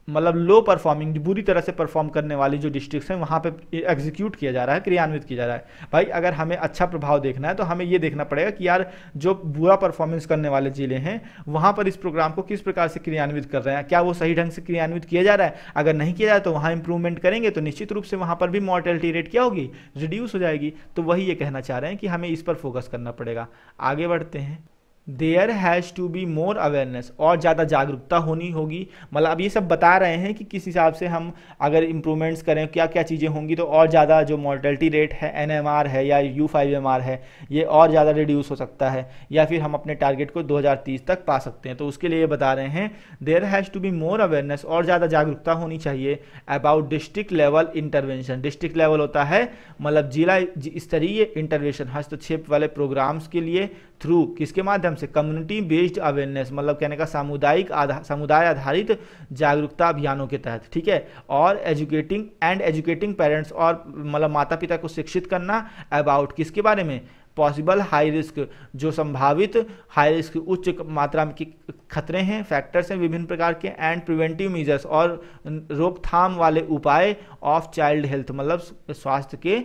मतलब लो परफॉर्मिंग, बुरी तरह से परफॉर्म करने वाली जो डिस्ट्रिक्ट्स हैं वहाँ पे एग्जीक्यूट किया जा रहा है, क्रियान्वित किया जा रहा है। भाई अगर हमें अच्छा प्रभाव देखना है तो हमें ये देखना पड़ेगा कि यार जो बुरा परफॉर्मेंस करने वाले जिले हैं वहाँ पर इस प्रोग्राम को किस प्रकार से क्रियान्वित कर रहे हैं, क्या वो सही ढंग से क्रियान्वित किया जा रहा है, अगर नहीं किया जाए तो वहाँ इंप्रूवमेंट करेंगे, तो निश्चित रूप से वहाँ पर भी मॉर्टेलिटी रेट क्या होगी, रिड्यूस हो जाएगी। तो वही ये कहना चाह रहे हैं कि हमें इस पर फोकस करना पड़ेगा। आगे बढ़ते हैं। There has to be more awareness, और ज़्यादा जागरूकता होनी होगी, मतलब अब ये सब बता रहे हैं कि किस हिसाब से हम अगर इम्प्रूवमेंट्स करें, क्या क्या चीज़ें होंगी तो और ज़्यादा जो मॉर्टेलिटी रेट है NMR है या U5MR है ये और ज़्यादा रिड्यूस हो सकता है, या फिर हम अपने टारगेट को 2030 तक पा सकते हैं। तो उसके लिए ये बता रहे हैं there has to be more awareness, और ज़्यादा जागरूकता होनी चाहिए about district level intervention. District level होता है मतलब जिला स्तरीय इंटरवेंशन, हस्तक्षेप वाले प्रोग्राम्स के लिए, थ्रू किसके माध्यम से, कम्युनिटी बेस्ड अवेयरनेस, मतलब कहने का समुदाय आधारित जागरूकता अभियानों के तहत, ठीक है। और एजुकेटिंग पेरेंट्स, और मतलब माता पिता को शिक्षित करना अबाउट किसके बारे में, पॉसिबल हाई रिस्क, जो संभावित हाई रिस्क, उच्च मात्रा में खतरे हैं, फैक्टर्स हैं विभिन्न प्रकार के, एंड प्रिवेंटिव मेजर्स, और रोकथाम वाले उपाय ऑफ चाइल्ड हेल्थ, मतलब स्वास्थ्य के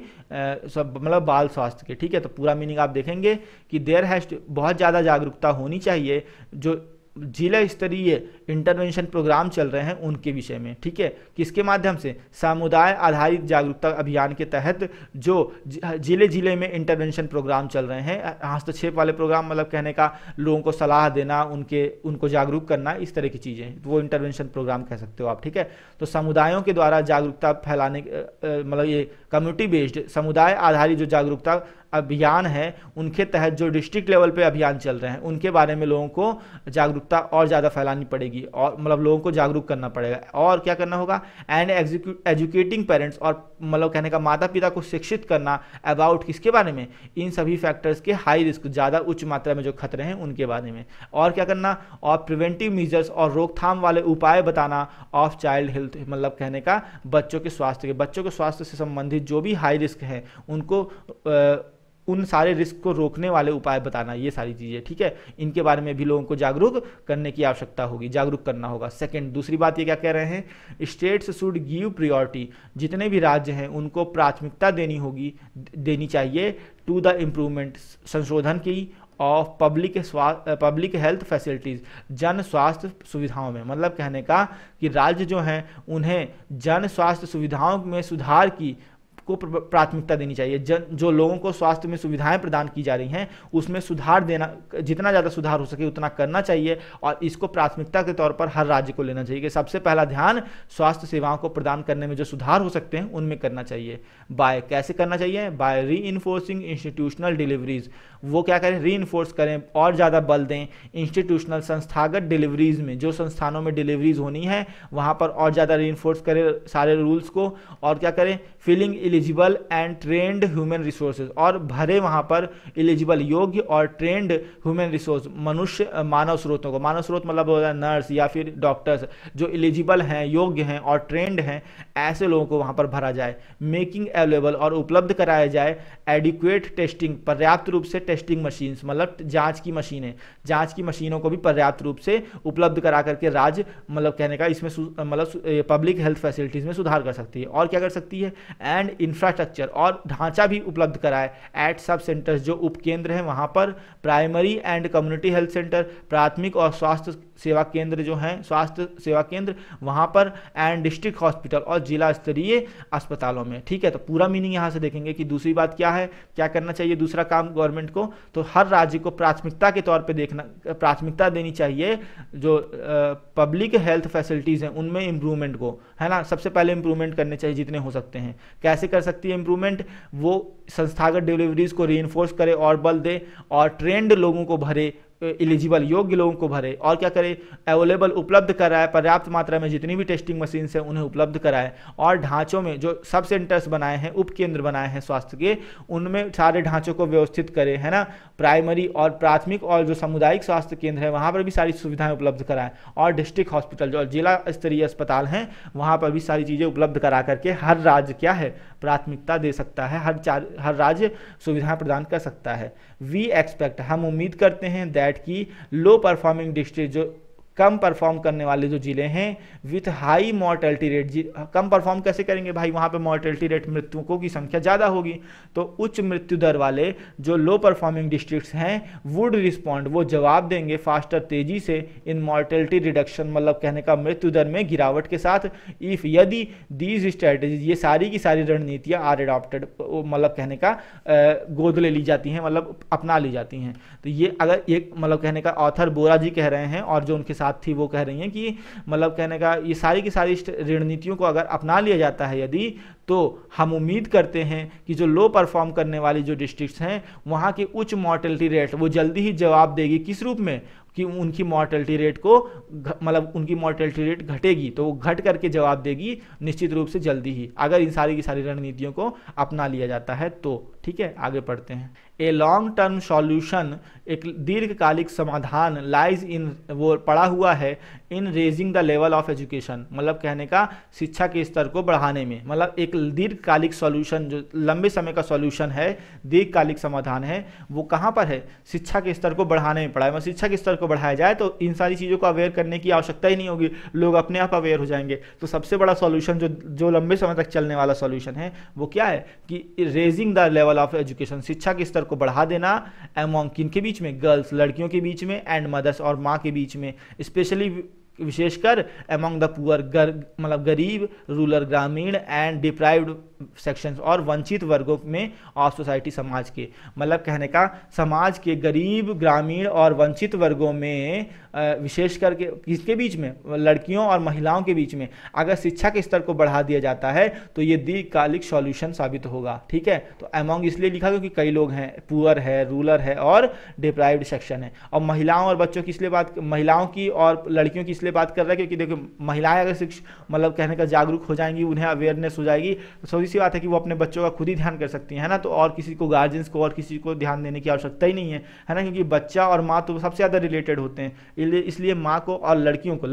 मतलब बाल स्वास्थ्य के, ठीक है। तो पूरा मीनिंग आप देखेंगे कि देयर हैज, बहुत ज़्यादा जागरूकता होनी चाहिए जो जिला स्तरीय इंटरवेंशन प्रोग्राम चल रहे हैं उनके विषय में, ठीक है। किसके माध्यम से, समुदाय आधारित जागरूकता अभियान के तहत जो जिले में इंटरवेंशन प्रोग्राम चल रहे हैं, हस्तक्षेप वाले प्रोग्राम, मतलब कहने का लोगों को सलाह देना, उनको जागरूक करना, इस तरह की चीज़ें, वो इंटरवेंशन प्रोग्राम कह सकते हो आप, ठीक है। तो समुदायों के द्वारा जागरूकता फैलाने, मतलब ये कम्युनिटी बेस्ड, समुदाय आधारित जो जागरूकता अभियान है उनके तहत जो डिस्ट्रिक्ट लेवल पे अभियान चल रहे हैं उनके बारे में लोगों को जागरूकता और ज़्यादा फैलानी पड़ेगी, और मतलब लोगों को जागरूक करना पड़ेगा। और क्या करना होगा, एंड एजुकेटिंग पेरेंट्स, और मतलब कहने का माता पिता को शिक्षित करना अबाउट किसके बारे में, इन सभी फैक्टर्स के हाई रिस्क, ज़्यादा उच्च मात्रा में जो खतरे हैं उनके बारे में। और क्या करना, और प्रिवेंटिव मेजर्स, और रोकथाम वाले उपाय बताना ऑफ चाइल्ड हेल्थ, मतलब कहने का बच्चों के स्वास्थ्य से संबंधित जो भी हाई रिस्क हैं उन सारे रिस्क को रोकने वाले उपाय बताना, ये सारी चीज़ें, ठीक है। इनके बारे में भी लोगों को जागरूक करने की आवश्यकता होगी, जागरूक करना होगा। सेकंड, दूसरी बात ये क्या कह रहे हैं, स्टेट्स शुड गिव प्रायोरिटी, जितने भी राज्य हैं उनको प्राथमिकता देनी चाहिए टू द इम्प्रूवमेंट, संशोधन की, ऑफ पब्लिक हेल्थ फैसिलिटीज़, जन स्वास्थ्य सुविधाओं में। मतलब कहने का कि राज्य जो हैं उन्हें जन स्वास्थ्य सुविधाओं में सुधार की को प्राथमिकता देनी चाहिए। जो लोगों को स्वास्थ्य में सुविधाएं प्रदान की जा रही हैं उसमें सुधार देना, जितना ज़्यादा सुधार हो सके उतना करना चाहिए, और इसको प्राथमिकता के तौर पर हर राज्य को लेना चाहिए कि सबसे पहला ध्यान स्वास्थ्य सेवाओं को प्रदान करने में जो सुधार हो सकते हैं उनमें करना चाहिए। बाय कैसे करना चाहिए, बाय री इन्फोर्सिंग इंस्टीट्यूशनल डिलीवरीज, वो क्या करें, री इन्फोर्स करें और ज़्यादा बल दें इंस्टीट्यूशनल संस्थागत डिलीवरीज में, जो संस्थानों में डिलीवरीज होनी है वहाँ पर और ज़्यादा री इन्फोर्स करें सारे रूल्स को, और क्या करें, filling eligible and trained human resources, और भरे वहाँ पर एलिजिबल योग्य और ट्रेंड ह्यूमन रिसोर्स, मनुष्य मानव स्रोतों को, मानव स्रोत मतलब होता है नर्स या फिर डॉक्टर्स, जो एलिजिबल हैं, योग्य हैं और ट्रेंड हैं, ऐसे लोगों को वहाँ पर भरा जाए। मेकिंग अवेलेबल, और उपलब्ध कराया जाए एडिक्वेट टेस्टिंग, पर्याप्त रूप से टेस्टिंग मशीन्स, मतलब जांच की मशीनों को भी पर्याप्त रूप से उपलब्ध करा करके राज्य, मतलब कहने का इसमें मतलब पब्लिक हेल्थ फैसिलिटीज में सुधार कर सकती है। और क्या कर सकती है, एंड इंफ्रास्ट्रक्चर, और ढांचा भी उपलब्ध कराए एट सब सेंटर्स, जो उपकेंद्र हैं वहां पर, primary and community health centre, प्राथमिक और स्वास्थ्य सेवा केंद्र जो हैं, स्वास्थ्य सेवा केंद्र वहां पर, एंड डिस्ट्रिक्ट हॉस्पिटल और जिला स्तरीय अस्पतालों में, ठीक है। तो पूरा मीनिंग यहां से देखेंगे कि दूसरी बात क्या है, क्या करना चाहिए, दूसरा काम गवर्नमेंट को, तो हर राज्य को प्राथमिकता के तौर पे देखना, प्राथमिकता देनी चाहिए जो पब्लिक हेल्थ फैसिलिटीज हैं उनमें इंप्रूवमेंट को, है ना, सबसे पहले इंप्रूवमेंट करने चाहिए जितने हो सकते हैं। कैसे कर सकती है इंप्रूवमेंट, वो संस्थागत डिलीवरीज को रीइंफोर्स करे और बल दे, और ट्रेंड लोगों को भरे, एलिजिबल योग्य लोगों को भरे, और क्या करे, अवेलेबल उपलब्ध कराए, पर्याप्त मात्रा में जितनी भी टेस्टिंग मशीन्स हैं उन्हें उपलब्ध कराए, और ढांचों में जो सब सेंटर्स बनाए हैं, उपकेंद्र बनाए हैं स्वास्थ्य के, उनमें सारे ढांचों को व्यवस्थित करे, है ना, प्राइमरी और प्राथमिक और जो सामुदायिक स्वास्थ्य केंद्र है वहाँ पर भी सारी सुविधाएं उपलब्ध कराएं, और डिस्ट्रिक्ट हॉस्पिटल जो जिला स्तरीय अस्पताल हैं वहाँ पर भी सारी चीज़ें उपलब्ध करा करके हर राज्य क्या है, प्राथमिकता दे सकता है, हर राज्य सुविधाएं प्रदान कर सकता है। वी एक्सपेक्ट, हम उम्मीद करते हैं, दैट की लो परफॉर्मिंग डिस्ट्रिक्ट, जो कम परफॉर्म करने वाले जो जिले हैं, with high mortality rate, come perform कैसे करेंगे भाई, वहाँ पे मॉर्टेलिटी रेट, मृतकों की संख्या ज़्यादा होगी, तो उच्च मृत्यु दर वाले जो लो परफॉर्मिंग डिस्ट्रिक्ट्स हैं वुड रिस्पॉन्ड, वो जवाब देंगे फास्टर, तेजी से, इन मॉर्टेलिटी रिडक्शन, मतलब कहने का मृत्यु दर में गिरावट के साथ, इफ यदि दीज स्ट्रेटेजीज, ये सारी की सारी रणनीतियाँ आर एडॉप्टेड, मतलब कहने का गोद ले ली जाती हैं, मतलब अपना ली जाती हैं। तो ये अगर एक मतलब कहने का ऑथर बोरा जी कह रहे हैं और जो उनके साथ थी वो कह रही हैं कि मतलब कहने का ये सारी की सारी रणनीतियों को अगर अपना लिया जाता है यदि, तो हम उम्मीद करते हैं कि जो लो परफॉर्म करने वाली जो डिस्ट्रिक्ट्स हैं वहाँ की उच्च मॉर्टेलिटी रेट वो जल्दी ही जवाब देगी, किस रूप में, कि उनकी मॉर्टेलिटी रेट को, मतलब उनकी मॉर्टेलिटी रेट घटेगी तो वो घट करके जवाब देगी निश्चित रूप से जल्दी ही, अगर इन सारी की सारी रणनीतियों को अपना लिया जाता है तो। ठीक है, आगे पढ़ते हैं। ए लॉन्ग टर्म सॉल्यूशन, एक दीर्घकालिक समाधान, लाइज इन, वो पड़ा हुआ है, इन raising the level of education, मतलब कहने का शिक्षा के स्तर को बढ़ाने में, मतलब एक दीर्घकालिक सॉल्यूशन, जो लंबे समय का सॉल्यूशन है, दीर्घकालिक समाधान है, वो कहाँ पर है, शिक्षा के स्तर को बढ़ाने में पड़ा है। मतलब शिक्षा के स्तर को बढ़ाया जाए तो इन सारी चीज़ों को अवेयर करने की आवश्यकता ही नहीं होगी, लोग अपने आप अवेयर हो जाएंगे। तो सबसे बड़ा सॉल्यूशन जो लंबे समय तक चलने वाला सॉल्यूशन है वो क्या है कि raising the level of education, शिक्षा के स्तर को बढ़ा देना, एमोंग किनके बीच में, गर्ल्स, लड़कियों के बीच में, एंड मदर्स, और माँ के बीच में, स्पेशली विशेषकर एमोंग द पुअर, मतलब गरीब, रूरल, ग्रामीण, एंड डिप्राइव्ड सेक्शंस, और वंचित वर्गों में ऑफ सोसाइटी, समाज के, मतलब कहने का समाज के गरीब, ग्रामीण और वंचित वर्गों में, विशेष करके किसके बीच में, लड़कियों और महिलाओं के बीच में अगर शिक्षा के स्तर को बढ़ा दिया जाता है तो ये दीर्घकालिक सॉल्यूशन साबित होगा। ठीक है, तो एमोंग इसलिए लिखा क्योंकि कई लोग हैं, पुअर है, रूरल है और डिप्राइव्ड सेक्शन है। और महिलाओं और बच्चों की इसलिए बात, महिलाओं की और लड़कियों की इसलिए बात कर रहा है क्योंकि देखो महिलाएं अगर मतलब कहने का जागरूक हो जाएंगी, उन्हें अवेयरनेस हो जाएगी, तो सभी सी बात है कि वो अपने बच्चों का खुद ही ध्यान कर सकती है ना, तो और किसी को, गार्जियंस को और किसी को ध्यान देने की आवश्यकता ही नहीं है, है ना, क्योंकि बच्चा और माँ तो सबसे ज़्यादा रिलेटेड होते हैं, इसलिए माँ को और लड़कियों को,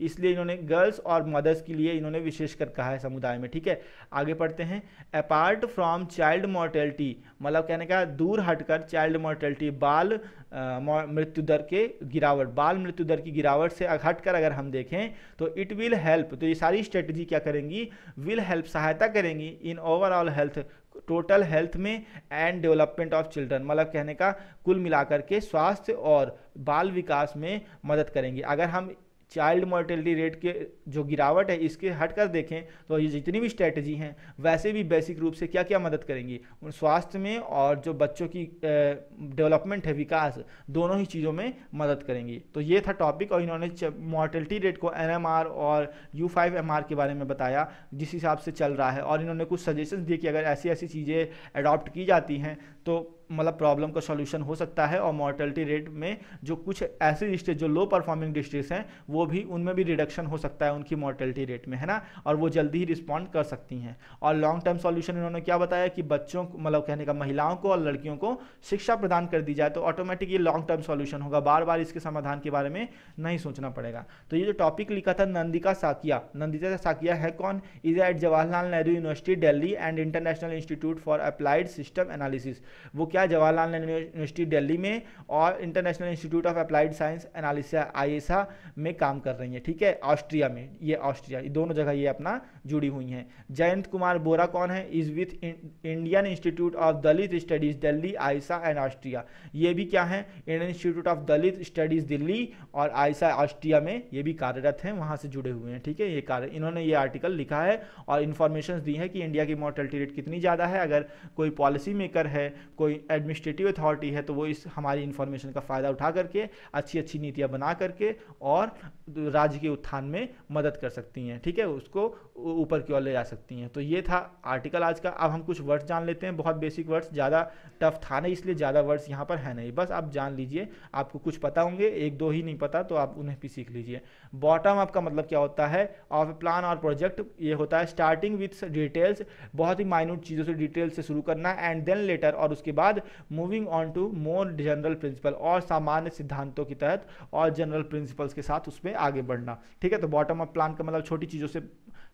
इसलिए इन्होंने गर्ल्स और मदर्स के लिए इन्होंने विशेषकर कहा है समुदाय में। ठीक है, आगे पढ़ते हैं। अपार्ट फ्रॉम चाइल्ड मोर्टेलिटी, मतलब कहने का दूर हटकर चाइल्ड मोर्टेलिटी, बाल मृत्यु दर के गिरावट, बाल मृत्यु दर की गिरावट से हटकर अगर हम देखें तो इट विल हेल्प, तो ये सारी स्ट्रेटजी क्या करेंगी, विल हेल्प सहायता करेंगी in overall health, total health में एंड डेवलपमेंट ऑफ चिल्ड्रन, मतलब कहने का कुल मिलाकर के स्वास्थ्य और बाल विकास में मदद करेंगी। अगर हम चाइल्ड मोर्टेलिटी रेट के जो गिरावट है इसके हटकर देखें तो ये जितनी भी स्ट्रेटजी हैं वैसे भी बेसिक रूप से क्या क्या मदद करेंगी, उन स्वास्थ्य में और जो बच्चों की डेवलपमेंट है, विकास, दोनों ही चीज़ों में मदद करेंगी। तो ये था टॉपिक, और इन्होंने मोर्टेलिटी रेट को NMR और U5MR के बारे में बताया जिस हिसाब से चल रहा है, और इन्होंने कुछ सजेशंस दिए कि अगर ऐसी ऐसी चीज़ें अडॉप्ट की जाती हैं तो मतलब प्रॉब्लम का सॉल्यूशन हो सकता है, और मोर्टेलिटी रेट में जो कुछ ऐसे डिस्ट्रिक्ट जो लो परफॉर्मिंग डिस्ट्रिक्ट्स हैं वो भी, उनमें भी रिडक्शन हो सकता है उनकी मोर्टेलिटी रेट में, है ना, और वो जल्दी ही रिस्पॉन्ड कर सकती हैं। और लॉन्ग टर्म सॉल्यूशन इन्होंने क्या बताया कि बच्चों मतलब कहने का महिलाओं को और लड़कियों को शिक्षा प्रदान कर दी जाए तो ऑटोमेटिक ये लॉन्ग टर्म सॉल्यूशन होगा, बार बार इसके समाधान के बारे में नहीं सोचना पड़ेगा। तो ये जो टॉपिक लिखा था नंदिका साकिया, नंदिका साकिया है कौन, is at Jawaharlal Nehru University Delhi and International Institute for Applied System Analysis, वो क्या जवाहरलाल नेहरू यूनिवर्सिटी दिल्ली में और International Institute of Applied Science Analysis ISA में काम कर रही हैं। ठीक है, ऑस्ट्रिया में, ये ऑस्ट्रिया, दोनों जगह ये अपना जुड़ी हुई हैं। जयंत कुमार बोरा कौन है, is with Indian institute of Dalit studies Delhi ISA and Austria, ये भी क्या है, Indian institute of Dalit studies Delhi और ISA ऑस्ट्रिया में ये भी कार्यरत हैं, वहां से जुड़े हुए हैं। ठीक है, ये कार्य इन्होंने ये आर्टिकल लिखा है और इन्फॉर्मेशन दी है कि इंडिया की मोर्टेलिटी रेट कितनी ज़्यादा है। अगर कोई पॉलिसी मेकर है, कोई एडमिनिस्ट्रेटिव अथॉरिटी है तो वो इस हमारी इन्फॉर्मेशन का फ़ायदा उठा करके अच्छी अच्छी नीतियाँ बना करके और राज्य के उत्थान में मदद कर सकती हैं। ठीक है, उसको ऊपर की ओर ले जा सकती हैं। तो ये था आर्टिकल आज का। अब हम कुछ वर्ड्स जान लेते हैं, बहुत बेसिक वर्ड्स, ज़्यादा टफ था नहीं इसलिए ज़्यादा वर्ड्स यहाँ पर है नहीं, बस आप जान लीजिए। आपको कुछ पता होंगे, एक दो ही नहीं पता तो आप उन्हें भी सीख लीजिए। बॉटम अप का मतलब क्या होता है, ऑफ प्लान और प्रोजेक्ट, ये होता है स्टार्टिंग विथ डिटेल्स, बहुत ही माइन्यूट चीज़ों से डिटेल से शुरू करना, एंड देन लेटर, और उसके बाद moving on to more general principle, और सामान्य सिद्धांतों के तहत और जनरल प्रिंसिपल्स के साथ उसमें आगे बढ़ना। ठीक है, तो बॉटम अप प्लान का मतलब छोटी चीज़ों से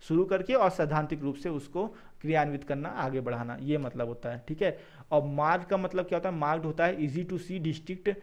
शुरू करके और सैद्धांतिक रूप से उसको क्रियान्वित करना, आगे बढ़ाना, ये मतलब होता है। ठीक है, और मार्क का मतलब क्या होता है, मार्क्ड होता है easy to see, district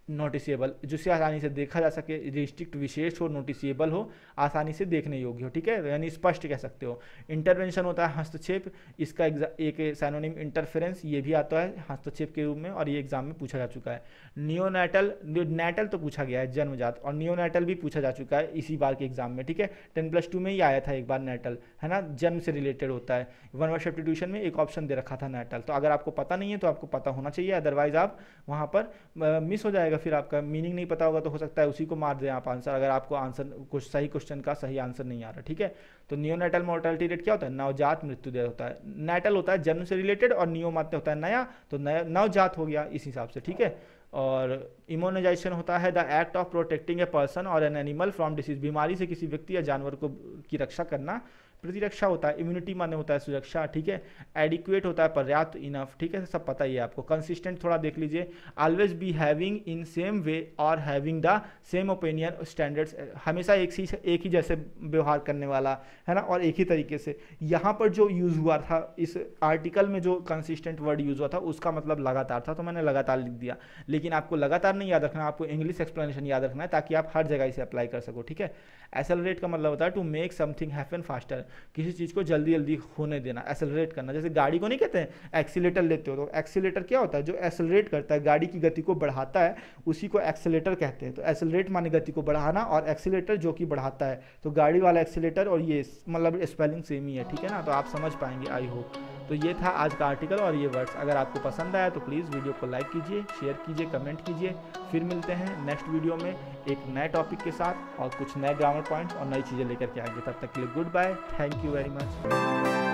noticeable, जिससे आसानी से देखा जा सके, डिस्ट्रिक्ट विशेष हो, नोटिसेबल हो, आसानी से देखने योग्य हो। ठीक है, यानी स्पष्ट कह सकते हो। इंटरवेंशन होता है हस्तक्षेप, इसका एक सैनोनिम इंटरफेरेंस, ये भी आता है हस्तक्षेप के रूप में, और ये एग्जाम में पूछा जा चुका है। नियोनेटल, नेटल तो पूछा गया है जन्मजात, और नियोनेटल भी पूछा जा चुका है इसी बार के एग्जाम में। ठीक है, 10+2 में ही आया था एक बार नेटल, है ना, जन्म से रिलेटेड होता है। 1 वर्ड सब्स्टिट्यूशन में एक ऑप्शन दे रखा था नेटल, तो अगर आपको पता नहीं है तो आपको पता होना चाहिए, अदरवाइज आप वहाँ पर मिस हो जाएगा, फिर आपका मीनिंग नहीं पता होगा तो हो सकता है उसी को मार दें आप आंसर, अगर आपको आंसर कुछ सही क्वेश्चन का सही आंसर नहीं आ रहा। ठीक है, तो नियोनेटल मोर्टेलिटी रेट क्या होता है, नवजात मृत्यु दर होता है। नेटल होता है जन्म से रिलेटेड, और नियो मात्र होता है नया, तो नवजात हो गया इस हिसाब से। ठीक है, और इम्यूनाइजेशन होता है the act of protecting a person और एन एनिमल फ्रॉम डिसीज, बीमारी से किसी व्यक्ति या जानवर को की रक्षा करना प्रतिरक्षा होता है। इम्यूनिटी माने होता है सुरक्षा। ठीक है, एडिक्वेट होता है पर्याप्त, इनफ। ठीक है, सब पता ही है आपको। कंसिस्टेंट थोड़ा देख लीजिए, always be having in same way और having the same opinion standards, हमेशा एक ही जैसे व्यवहार करने वाला, है ना, और एक ही तरीके से। यहाँ पर जो यूज़ हुआ था इस आर्टिकल में, जो कंसिस्टेंट वर्ड यूज़ हुआ था उसका मतलब लगातार था, तो मैंने लगातार लिख दिया। लेकिन आपको लगातार नहीं याद रखना, आपको इंग्लिश एक्सप्लेनेशन याद रखना है ताकि आप हर जगह इसे अप्लाई कर सको। ठीक है, एक्सेलरेट का मतलब होता है to make something happen faster, किसी चीज़ को जल्दी जल्दी होने देना, एक्सेलरेट करना। जैसे गाड़ी को नहीं कहते हैं एक्सीलेटर लेते हो, तो एक्सीलेटर क्या होता है, जो एक्सेलरेट करता है, गाड़ी की गति को बढ़ाता है, उसी को एक्सेलेटर कहते हैं। तो एक्सेलरेट माने गति को बढ़ाना, और एक्सीलेटर जो कि बढ़ाता है, तो गाड़ी वाला एक्सीलेटर और ये मतलब स्पेलिंग सेम ही है। ठीक है ना, तो आप समझ पाएंगे आई होप। तो ये था आज का आर्टिकल और ये वर्ड्स। अगर आपको पसंद आया तो प्लीज़ वीडियो को लाइक कीजिए, शेयर कीजिए, कमेंट कीजिए। फिर मिलते हैं नेक्स्ट वीडियो में एक नए टॉपिक के साथ और कुछ नए ग्रामर पॉइंट्स और नई चीज़ें लेकर के आएंगे। तब तक के लिए goodbye, thank you very much.